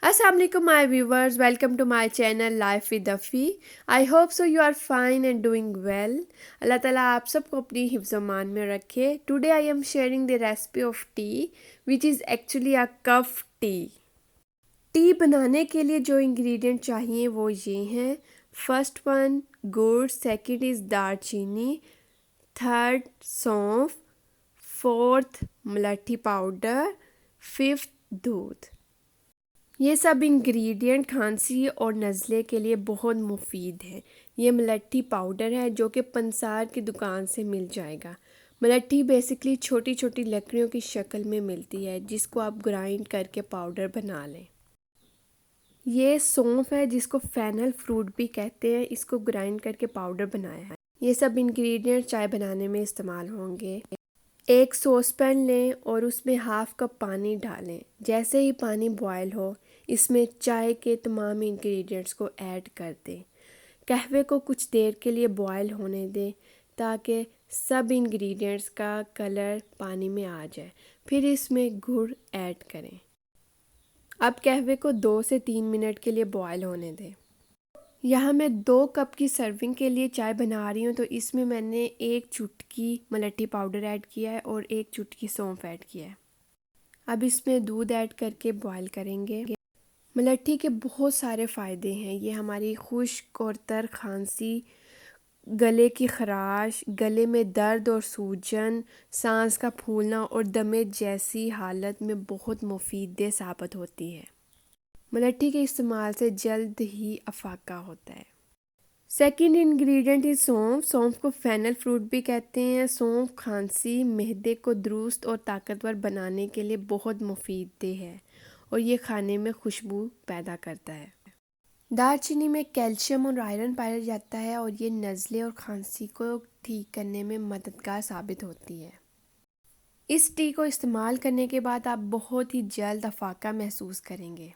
Assalamualaikum my viewers, welcome to my channel Life with Afi. I hope so you are fine and doing well. अल्लाह ताला आप सबको अपनी हिफ्ज़ मान में रखे. Today I am sharing the recipe of tea which is actually a cup tea. T बनाने के लिए जो इंग्रेडिएंट चाहिए वो ये हैं. फर्स्ट वन गुड़, सेकंड इज़ दालचीनी, थर्ड सौंफ, फोर्थ मलाठी पाउडर, फिफ्थ दूध. ये सब इंग्रेडिएंट खांसी और नज़ले के लिए बहुत मुफीद है. ये मलट्ठी पाउडर है जो कि पंसार की दुकान से मिल जाएगा. मलट्ठी बेसिकली छोटी छोटी लकड़ियों की शक्ल में मिलती है जिसको आप ग्राइंड करके पाउडर बना लें. ये सौंफ है जिसको फेनल फ्रूट भी कहते हैं, इसको ग्राइंड करके पाउडर बनाया है. ये सब इंग्रेडिएंट चाय बनाने में इस्तेमाल होंगे. एक सॉसपैन लें और उसमें हाफ कप पानी डालें. जैसे ही पानी बॉयल हो इसमें चाय के तमाम इंग्रेडिएंट्स को ऐड कर दें. कहवे को कुछ देर के लिए बॉयल होने दें ताकि सब इंग्रेडिएंट्स का कलर पानी में आ जाए. फिर इसमें गुड़ ऐड करें. अब कहवे को 2 से 3 मिनट के लिए बॉयल होने दें. यहाँ मैं 2 कप की सर्विंग के लिए चाय बना रही हूँ, तो इसमें मैंने 1 चुटकी मलट्ठी पाउडर ऐड किया है और 1 चुटकी सौंफ ऐड किया है. अब इसमें दूध ऐड करके बॉयल करेंगे. मलट्ठी के बहुत सारे फ़ायदे हैं. ये हमारी खुश्क और तर खांसी, गले की खराश, गले में दर्द और सूजन, सांस का फूलना और दमे जैसी हालत में बहुत मुफीद साबित होती है. मलट्ठी के इस्तेमाल से जल्द ही अफाका होता है. सेकंड इंग्रेडिएंट इज़ सौंफ. सौंफ को फेनल फ्रूट भी कहते हैं. सौंफ खांसी, महदे को दुरुस्त और ताकतवर बनाने के लिए बहुत मुफीद है और ये खाने में खुशबू पैदा करता है. दालचीनी में कैल्शियम और आयरन पाया जाता है और ये नज़ले और खांसी को ठीक करने में मददगार साबित होती है. इस टी को इस्तेमाल करने के बाद आप बहुत ही जल्द अफाका महसूस करेंगे.